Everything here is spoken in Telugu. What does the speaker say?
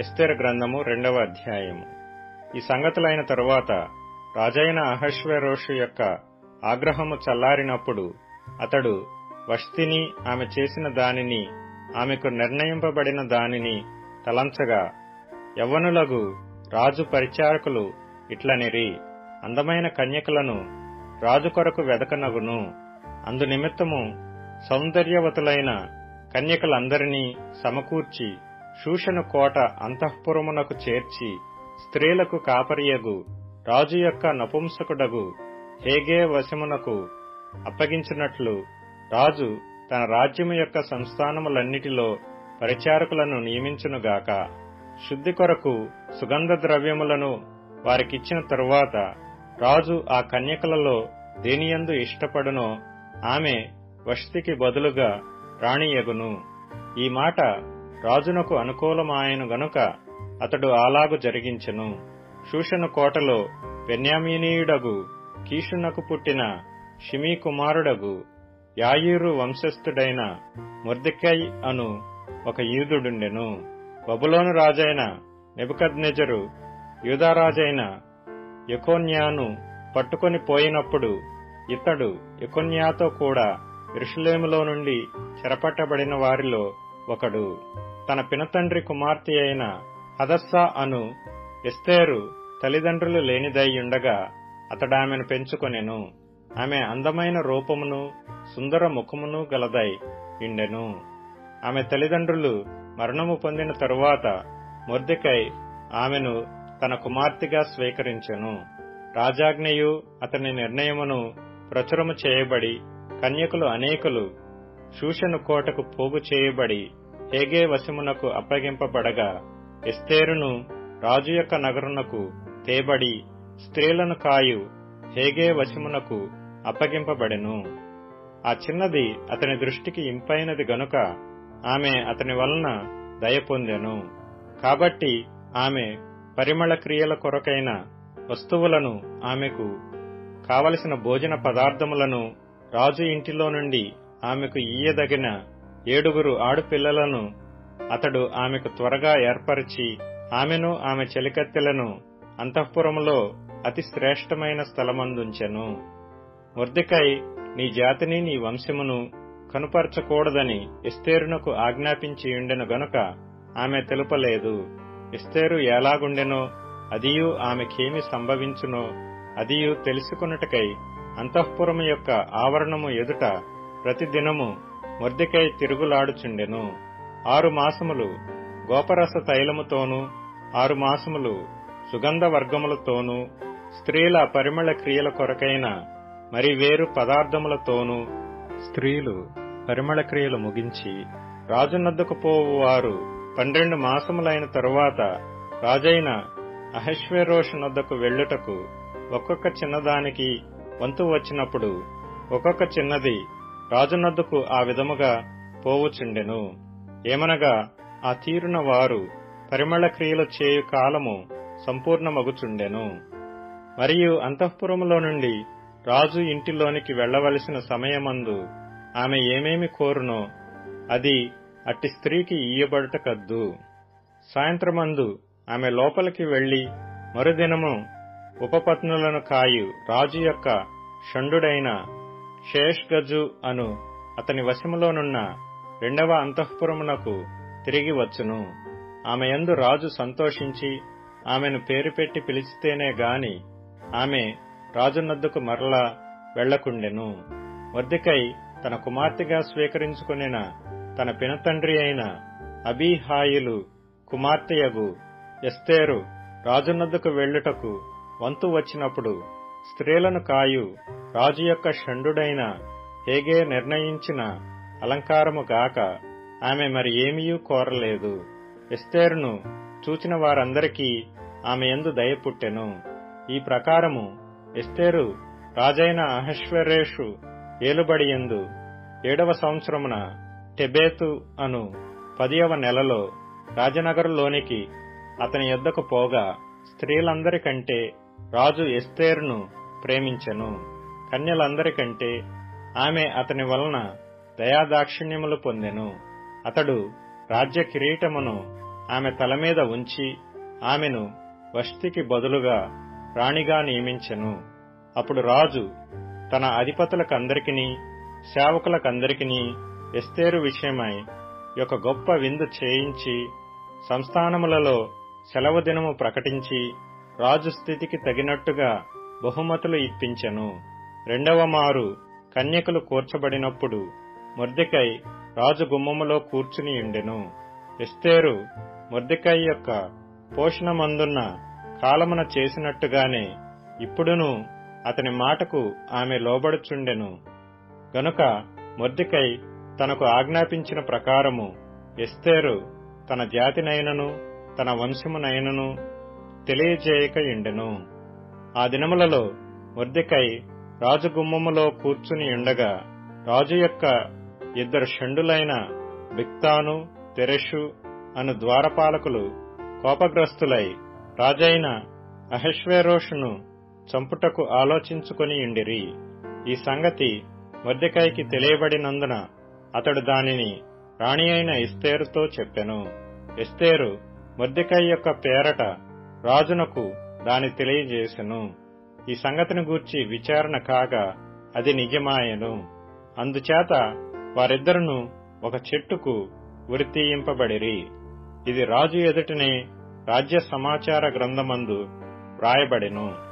ఎస్తేరు గ్రంథము 2వ అధ్యాయము. ఈ సంగతులైన తరువాత రాజైన అహష్వేరోషు యొక్క ఆగ్రహము చల్లారినప్పుడు అతడు వష్తిని ఆమె చేసిన దానిని ఆమెకు నిర్ణయింపబడిన దానిని తలంచగా, యవ్వనులగు రాజు పరిచారకులు ఇట్లనిరి, అందమైన కన్యకలను రాజు కొరకు వెదకనగును. అందు నిమిత్తము సౌందర్యవతులైన కన్యకలందరినీ సమకూర్చి షూషను కోట అంతఃపురమునకు చేర్చి, స్త్రీలకు కాపరియగు రాజు యొక్క నపుంసకుడగు హేగే వశమునకు అప్పగించినట్లు రాజు తన రాజ్యము యొక్క సంస్థానములన్నిటిలో పరిచారకులను నియమించునుగాక. శుద్ధి కొరకు సుగంధ ద్రవ్యములను వారికిచ్చిన తరువాత రాజు ఆ కన్యకలలో దేనియందు ఇష్టపడునో ఆమె వష్తికి బదులుగా రాణియగును. ఈ మాట రాజునకు అనుకూలమాయను గనుక అతడు అలాగు జరిగించెను. షూషను కోటలో బెన్యామీనీయుడగు కీషునకు పుట్టిన షిమీ కుమారుడగు యాయీరు వంశస్థుడైన మొర్దెకై అను ఒక యూదుడుండెను. బబులోను రాజైన నెబుకద్నెజరు యూదారాజైన యెకొన్యాను పట్టుకొని పోయినప్పుడు ఇతడు యెకొన్యాతో కూడా యెరూషలేములో నుండి చెరపట్టబడిన వారిలో ఒకడు. తన పినతండ్రి కుమార్తె అయిన హదస్సా అను ఎస్తేరు తల్లిదండ్రులు లేనిదైయుండగా అతడామెను పెంచుకొనెను. ఆమె అందమైన రూపమును సుందర ముఖమును గలదై ఉండెను. ఆమె తల్లిదండ్రులు మరణము పొందిన తరువాత మొర్దెకై ఆమెను తన కుమార్తెగా స్వీకరించెను. రాజాజ్ఞయు అతని నిర్ణయమును ప్రచురము చేయబడి కన్యకులు అనేకులు షూషను కోటకు పోగు చేయబడి హేగే వశమునకు అప్పగింపబడగా, ఎస్తేరును రాజు యొక్క నగరునకు తేబడి స్త్రీలను కాయు హేగే వశమునకు అప్పగింపబడెను. ఆ చిన్నది అతని దృష్టికి ఇంపైనది గనుక ఆమె అతని వలన దయ పొందెను. కాబట్టి ఆమె పరిమళ క్రియల కొరకైన వస్తువులను, ఆమెకు కావలసిన భోజన పదార్థములను రాజు ఇంటిలో నుండి ఆమెకు ఇయ్యదగిన 7 ఆడపిల్లలను అతడు ఆమెకు త్వరగా ఏర్పరిచి, ఆమెను ఆమె చెలికత్తెలను అంతఃపురములో అతి శ్రేష్టమైన స్థలమందుంచెను. మొర్దెకై నీ జాతిని నీ వంశమును కనుపరచకూడదని ఎస్తేరునకు ఆజ్ఞాపించియుండెను గనుక ఆమె తెలుపలేదు. ఎస్తేరు ఎలాగుండెనో అదియు ఆమెకేమి సంభవించునో అదియు తెలుసుకొనుటకై అంతఃపురము యొక్క ఆవరణము ఎదుట ప్రతిదినము మొర్దెకై తిరుగులాడుచుండెను. 6 మాసములు గోపరస తైలముతోనూ 6 మాసములు సుగంధ వర్గములతోనూ స్త్రీల పరిమళ క్రియల కొరకైన మరి వేరు పదార్థములతోనూ స్త్రీలు పరిమళ క్రియలు ముగించి రాజునద్దకు పోవువారు 12 మాసములైన తరువాత రాజైన అహష్వేరోషునద్దకు వెళ్ళుటకు ఒక్కొక్క చిన్నదానికి వంతు వచ్చినప్పుడు ఒక్కొక్క చిన్నది రాజునద్దకు ఆ విధముగా పోవుచుండెను. ఏమనగా ఆ తీరున వారు పరిమళ క్రియలు చేయు కాలము సంపూర్ణమగుచుండెను. మరియు అంతఃపురములో నుండి రాజు ఇంటిలోనికి వెళ్లవలసిన సమయమందు ఆమె ఏమేమి కోరునో అది అట్టి స్త్రీకి ఇయ్యబడుట కద్దు. సాయంత్రమందు ఆమె లోపలికి వెళ్లి మరుదినము ఉపపత్నులను కాయు రాజు యొక్క షండుడైన షేష్గజు అను అతని వశములోనున్న 2వ అంతఃపురమునకు తిరిగి వచ్చును. ఆమె యందు రాజు సంతోషించి ఆమెను పేరు పెట్టి పిలిచితేనే గాని ఆమె రాజునద్దకు మరలా వెళ్లకుండెను. మొర్దెకై తన కుమార్తెగా స్వీకరించుకొనిన తన పినతండ్రి అయిన అబీహాయిలు కుమార్తెయగు ఎస్తేరు రాజునద్దకు వెళ్ళుటకు వంతు వచ్చినప్పుడు స్త్రీలను కాయు రాజు యొక్క షండుడైన హేగే నిర్ణయించిన అలంకారము గాక ఆమె మరి ఏమీయూ కోరలేదు. ఎస్తేరును చూచిన వారందరికీ ఆమె యందు దయ పుట్టెను. ఈ ప్రకారము ఎస్తేరు రాజైన అహష్వేరోషు ఏలుబడియందు 7వ సంవత్సరమున టెబేతు అను 10వ నెలలో రాజనగరులోనికి అతని యొద్దకు పోగా, స్త్రీలందరికంటే రాజు ఎస్తేరును ప్రేమించెను. కన్యలందరికంటే ఆమె అతని వలన దయాదాక్షిణ్యములు పొందెను. అతడు రాజ్య కిరీటమును ఆమె తల మీద ఉంచి ఆమెను వష్టికి బదులుగా రాణిగా నియమించెను. అప్పుడు రాజు తన అధిపతులకందరికినీ సేవకులకందరికినీ ఎస్తేరు విషయమై ఒక గొప్ప విందు చేయించి సంస్థానములలో సెలవు దినము ప్రకటించి రాజు స్థితికి తగినట్టుగా బహుమతులు ఇప్పించెను. రెండవ మారు కన్యకలు కూర్చబడినప్పుడు మొర్దెకై రాజు గుమ్మములో కూర్చుని ఉండెను. ఎస్తేరు మొర్దెకై యొక్క పోషణమందున్న కాలమున చేసినట్టుగానే ఇప్పుడును అతని మాటకు ఆమె లోబడుచుండెను. గనుక మొర్దెకై తనకు ఆజ్ఞాపించిన ప్రకారము ఎస్తేరు తన జాతినైనను తన వంశమునైనను తెలియజేయక ఉండెను. ఆ దినములలో మొర్దెకై రాజగుమ్మములో కూర్చుని ఉండగా రాజు యొక్క ఇద్దరు షండులైన బిక్తాను తెరెషు అను ద్వారపాలకులు కోపగ్రస్తులై రాజైన అహష్వేరోషును చంపుటకు ఆలోచించుకొని ఉండిరి. ఈ సంగతి మొర్దెకైకి తెలియబడినందున అతడు దానిని రాణి అయిన ఎస్తేరుతో చెప్పెను. ఎస్తేరు మొర్దెకై యొక్క పేరట రాజునకు దాని తెలియజేసెను. ఈ సంగతిని గూర్చి విచారణ కాగా అది నిజమాయెను. అందుచేత వారిద్దరును ఒక చెట్టుకు ఉరితీయింపబడిరి. ఇది రాజు ఎదుటనే రాజ్య సమాచార గ్రంథమందు వ్రాయబడెను.